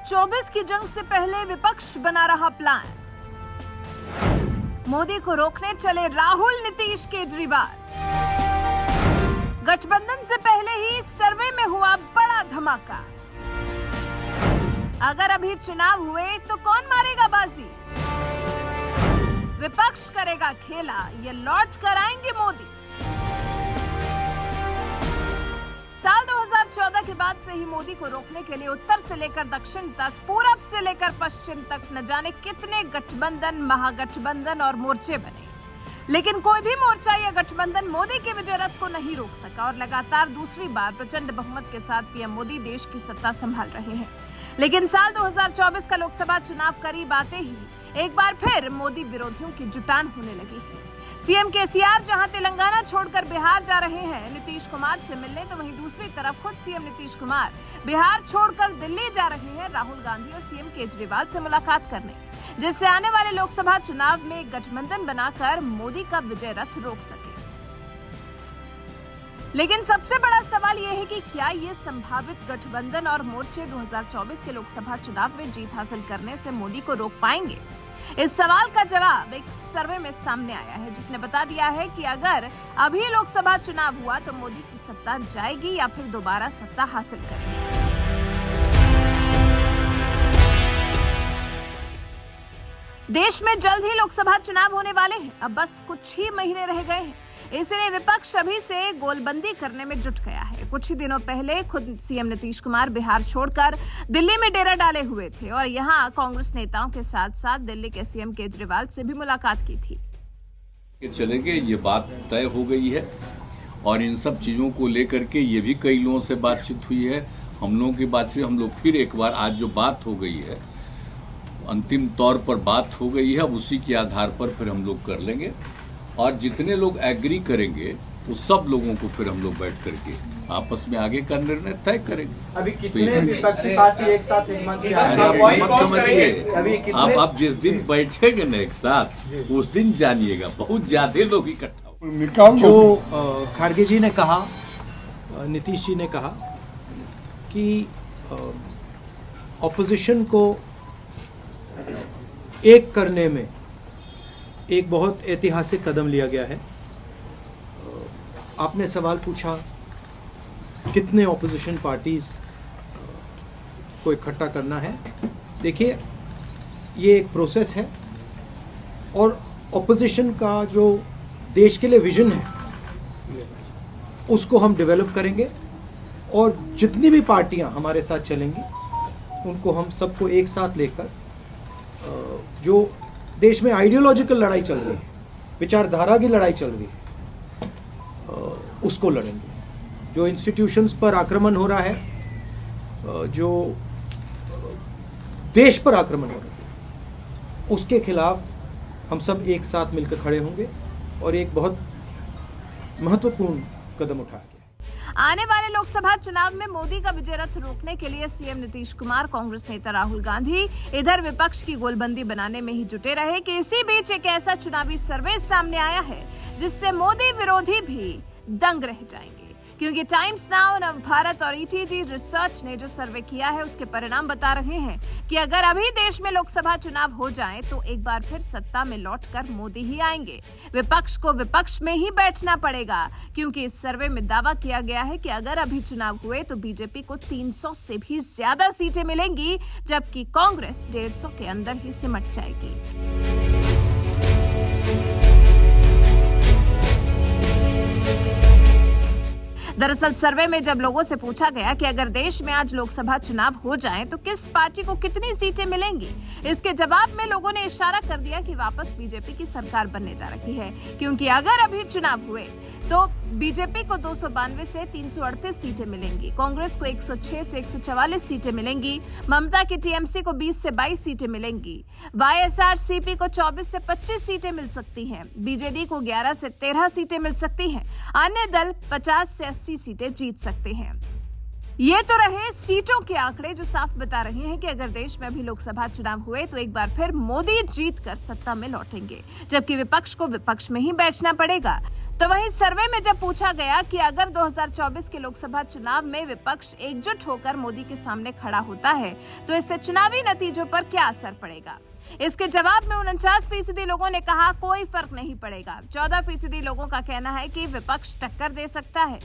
2024 की जंग से पहले विपक्ष बना रहा प्लान। मोदी को रोकने चले राहुल नीतीश केजरीवाल। गठबंधन से पहले ही सर्वे में हुआ बड़ा धमाका। अगर अभी चुनाव हुए तो कौन मारेगा बाजी? विपक्ष करेगा खेला, ये लौट कर आएंगे मोदी। साल 2014 के बाद से ही मोदी को रोकने के लिए उत्तर से लेकर दक्षिण तक, पूरब से लेकर पश्चिम तक न जाने कितने गठबंधन, महागठबंधन और मोर्चे बने, लेकिन कोई भी मोर्चा या गठबंधन मोदी के विजय रथ को नहीं रोक सका और लगातार दूसरी बार प्रचंड बहुमत के साथ पीएम मोदी देश की सत्ता संभाल रहे हैं। लेकिन साल 2024 का लोकसभा चुनाव करीब आते ही एक बार फिर मोदी विरोधियों की जुटान होने लगी है। सीएम केसीआर जहां तेलंगाना छोड़कर बिहार जा रहे हैं नीतीश कुमार से मिलने, तो वहीं दूसरी तरफ खुद सीएम नीतीश कुमार बिहार छोड़कर दिल्ली जा रहे हैं राहुल गांधी और सीएम केजरीवाल से मुलाकात करने, जिससे आने वाले लोकसभा चुनाव में गठबंधन बनाकर मोदी का विजय रथ रोक सके। लेकिन सबसे बड़ा सवाल यह है कि क्या ये संभावित गठबंधन और मोर्चे 2024 के लोकसभा चुनाव में जीत हासिल करने से मोदी को रोक पाएंगे? इस सवाल का जवाब एक सर्वे में सामने आया है, जिसने बता दिया है कि अगर अभी लोकसभा चुनाव हुआ तो मोदी की सत्ता जाएगी या फिर दोबारा सत्ता हासिल करेंगे। देश में जल्द ही लोकसभा चुनाव होने वाले हैं। अब बस कुछ ही महीने रह गए हैं, इसलिए विपक्ष अभी से गोलबंदी करने में जुट गया है। कुछ ही दिनों पहले खुद सीएम नीतीश कुमार बिहार छोड़कर दिल्ली में डेरा डाले हुए थे और यहां कांग्रेस नेताओं के साथ साथ दिल्ली के सीएम केजरीवाल से भी मुलाकात की थी। चलेंगे, ये बात तय हो गई है और इन सब चीजों को लेकर के ये भी कई लोगों से बातचीत हुई है, हम लोगों की बातचीत। हम लोग फिर एक बार आज जो बात हो गई है, अंतिम तौर पर बात हो गई है, अब उसी के आधार पर फिर हम लोग कर लेंगे और जितने लोग एग्री करेंगे तो सब लोगों को फिर हम लोग बैठ करके आपस में आगे का निर्णय तय करेंगे। अभी कितने विपक्षी पार्टी एक साथ एक मंच पे आप जिस दिन बैठेंगे ना एक साथ, उस दिन जानिएगा बहुत ज्यादा लोग इकट्ठा हो। जो खड़गे जी ने कहा, नीतीश जी ने कहा कि ऑपोजिशन को एक करने में एक बहुत ऐतिहासिक कदम लिया गया है। आपने सवाल पूछा कितने ऑपोजिशन पार्टीज को इकट्ठा करना है। देखिए, ये एक प्रोसेस है और ऑपोजिशन का जो देश के लिए विजन है उसको हम डेवलप करेंगे और जितनी भी पार्टियां हमारे साथ चलेंगी उनको हम सबको एक साथ लेकर जो देश में आइडियोलॉजिकल लड़ाई चल रही है, विचारधारा की लड़ाई चल रही है, उसको लड़ेंगे। जो इंस्टीट्यूशंस पर आक्रमण हो रहा है, जो देश पर आक्रमण हो रहा है, उसके खिलाफ हम सब एक साथ मिलकर खड़े होंगे और एक बहुत महत्वपूर्ण कदम उठाएंगे। आने वाले लोकसभा चुनाव में मोदी का विजय रथ रोकने के लिए सीएम नीतीश कुमार, कांग्रेस नेता राहुल गांधी इधर विपक्ष की गोलबंदी बनाने में ही जुटे रहे कि इसी बीच एक ऐसा चुनावी सर्वे सामने आया है जिससे मोदी विरोधी भी दंग रह जाएंगे। क्योंकि टाइम्स नाउ, नवभारत और ईटीजी रिसर्च ने जो सर्वे किया है उसके परिणाम बता रहे हैं कि अगर अभी देश में लोकसभा चुनाव हो जाए तो एक बार फिर सत्ता में लौटकर मोदी ही आएंगे। विपक्ष को विपक्ष में ही बैठना पड़ेगा, क्योंकि इस सर्वे में दावा किया गया है कि अगर अभी चुनाव हुए तो बीजेपी को 300 से भी ज्यादा सीटें मिलेंगी, जबकि कांग्रेस 150 के अंदर ही सिमट जाएगी। दरअसल सर्वे में जब लोगों से पूछा गया कि अगर देश में आज लोकसभा चुनाव हो जाए तो किस पार्टी को कितनी सीटें मिलेंगी, इसके जवाब में लोगों ने इशारा कर दिया कि वापस बीजेपी की सरकार बनने जा रही है। क्योंकि अगर अभी चुनाव हुए तो बीजेपी को 292 से 338 सीटें मिलेंगी, कांग्रेस को 106 से 144 सीटें मिलेंगी, ममता की टीएमसी को 20 से 22 सीटें मिलेंगी, वाईएसआरसीपी को 24 से 25 सीटें मिल सकती हैं, बीजेडी को 11 से 13 सीटें मिल सकती हैं, अन्य दल 50 से 80 सीटें जीत सकते हैं। ये तो रहे सीटों के आंकड़े जो साफ बता रहे हैं कि अगर देश में अभी लोकसभा चुनाव हुए तो एक बार फिर मोदी जीत कर सत्ता में लौटेंगे, जबकि विपक्ष को विपक्ष में ही बैठना पड़ेगा। तो वहीं सर्वे में जब पूछा गया कि अगर 2024 के लोकसभा चुनाव में विपक्ष एकजुट होकर मोदी के सामने खड़ा होता है तो इससे चुनावी नतीजों पर क्या असर पड़ेगा, इसके जवाब में 49% लोगों ने कहा कोई फर्क नहीं पड़ेगा। 14% लोगों का कहना है कि विपक्ष टक्कर दे सकता है।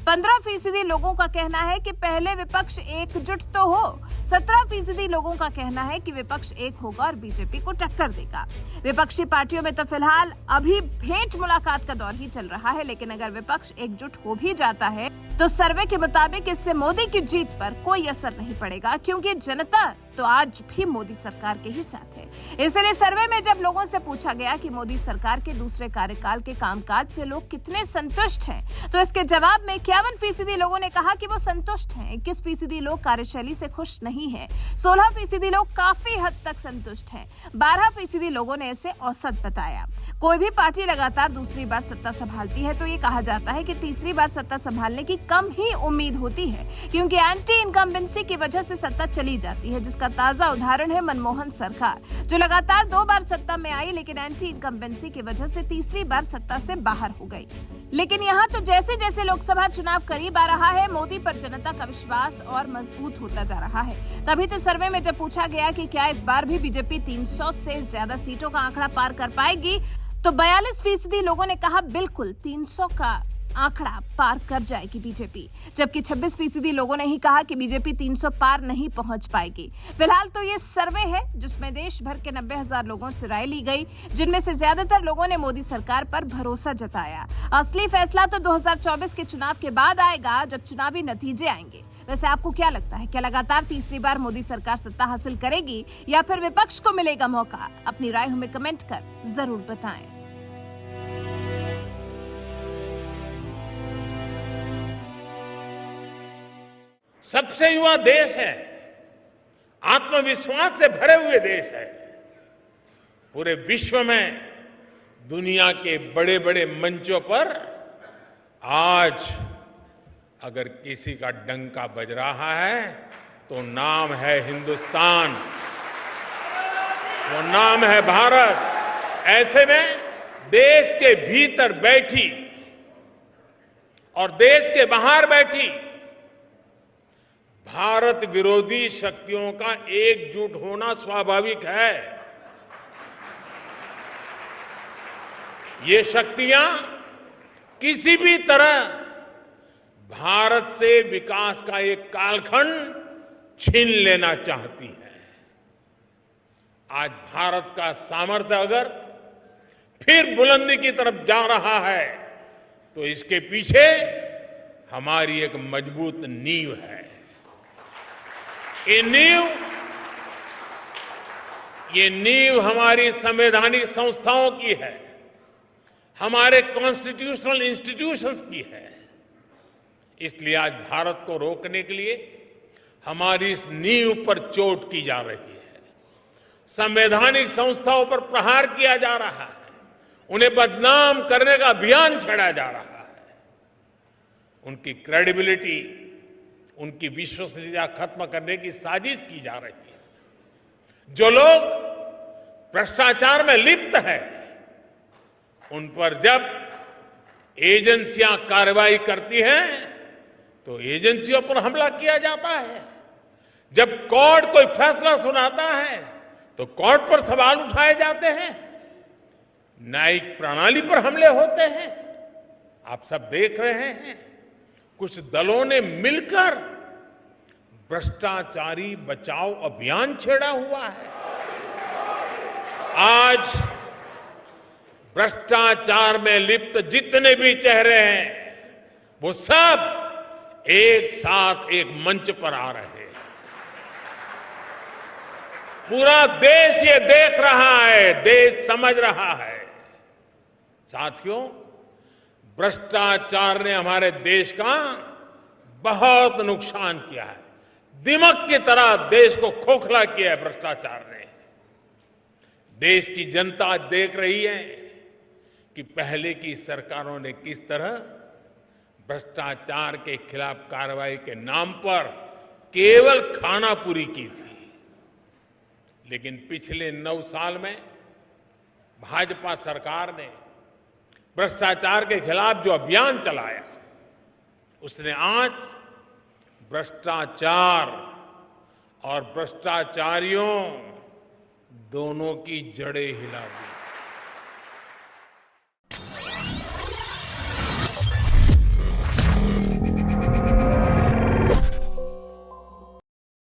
15% लोगों का कहना है कि पहले विपक्ष एकजुट तो हो। 17% लोगों का कहना है कि विपक्ष एक होगा और बीजेपी को टक्कर देगा। विपक्षी पार्टियों में तो फिलहाल अभी भेंट मुलाकात का दौर ही चल रहा है, लेकिन अगर विपक्ष एकजुट हो भी जाता है तो सर्वे के मुताबिक इससे मोदी की जीत पर कोई असर नहीं पड़ेगा, क्योंकि जनता तो आज भी मोदी सरकार के ही साथ है। इसलिए सर्वे में जब लोगों से पूछा गया कि मोदी सरकार के दूसरे कार्यकाल के कामकाज से लोग कितने संतुष्ट हैं, तो इसके जवाब में 51% लोगों ने कहा कि वो संतुष्ट हैं। 21% लोग कार्यशैली से खुश नहीं हैं। 16% लोग काफी हद तक संतुष्ट हैं। 12% लोगों ने इसे औसत बताया। कोई भी पार्टी लगातार दूसरी बार सत्ता संभालती है तो ये कहा जाता है कि तीसरी बार सत्ता संभालने की कम ही उम्मीद होती है, क्योंकि एंटी इनकम्बेंसी की वजह से सत्ता चली जाती है, जिसका ताजा उदाहरण है मनमोहन सरकार, जो लगातार 2 बार सत्ता में आई लेकिन एंटी इनकम्बेंसी की वजह से तीसरी बार सत्ता से बाहर हो गई। लेकिन यहाँ तो जैसे जैसे लोकसभा चुनाव करीब आ रहा है, मोदी पर जनता का विश्वास और मजबूत होता जा रहा है। तभी तो सर्वे में जब पूछा गया कि क्या इस बार भी बीजेपी 300 से ज्यादा सीटों का आंकड़ा पार कर पाएगी, तो 42% लोगों ने कहा बिल्कुल 300 का आंकड़ा पार कर जाएगी बीजेपी, जबकि 26% लोगों ने ही कहा कि बीजेपी 300 पार नहीं पहुंच पाएगी। फिलहाल तो ये सर्वे है जिसमें देश भर के 90,000 लोगों से राय ली गई, जिनमें से ज्यादातर लोगों ने मोदी सरकार पर भरोसा जताया। असली फैसला तो 2024 के चुनाव के बाद आएगा, जब चुनावी नतीजे आएंगे। वैसे आपको क्या लगता है, क्या लगातार तीसरी बार मोदी सरकार सत्ता हासिल करेगी या फिर विपक्ष को मिलेगा मौका? अपनी राय हमें कमेंट कर जरूर बताएं। सबसे युवा देश है, आत्मविश्वास से भरे हुए देश है। पूरे विश्व में दुनिया के बड़े बड़े मंचों पर आज अगर किसी का डंका बज रहा है तो नाम है हिंदुस्तान, वो नाम है भारत। ऐसे में देश के भीतर बैठी और देश के बाहर बैठी भारत विरोधी शक्तियों का एकजुट होना स्वाभाविक है। ये शक्तियां किसी भी तरह भारत से विकास का एक कालखंड छीन लेना चाहती है। आज भारत का सामर्थ्य अगर फिर बुलंदी की तरफ जा रहा है तो इसके पीछे हमारी एक मजबूत नींव है। ये नींव हमारी संवैधानिक संस्थाओं की है, हमारे कॉन्स्टिट्यूशनल इंस्टीट्यूशंस की है। इसलिए आज भारत को रोकने के लिए हमारी इस नींव पर चोट की जा रही है, संवैधानिक संस्थाओं पर प्रहार किया जा रहा है, उन्हें बदनाम करने का अभियान छेड़ा जा रहा है। उनकी क्रेडिबिलिटी, उनकी विश्वसनीयता खत्म करने की साजिश की जा रही है। जो लोग भ्रष्टाचार में लिप्त हैं, उन पर जब एजेंसियां कार्रवाई करती हैं तो एजेंसियों पर हमला किया जाता है। जब कोर्ट कोई फैसला सुनाता है तो कोर्ट पर सवाल उठाए जाते हैं, न्यायिक प्रणाली पर हमले होते हैं। आप सब देख रहे हैं, कुछ दलों ने मिलकर भ्रष्टाचारी बचाओ अभियान छेड़ा हुआ है। आज भ्रष्टाचार में लिप्त जितने भी चेहरे हैं वो सब एक साथ एक मंच पर आ रहे हैं। पूरा देश ये देख रहा है, देश समझ रहा है। साथियों, भ्रष्टाचार ने हमारे देश का बहुत नुकसान किया है। दिमक की तरह देश को खोखला किया है भ्रष्टाचार ने। देश की जनता आज देख रही है कि पहले की सरकारों ने किस तरह भ्रष्टाचार के खिलाफ कार्रवाई के नाम पर केवल खानापुरी की थी। लेकिन पिछले 9 साल में भाजपा सरकार ने भ्रष्टाचार के खिलाफ जो अभियान चलाया, उसने आज भ्रष्टाचार और भ्रष्टाचारियों दोनों की जड़ें हिला दी।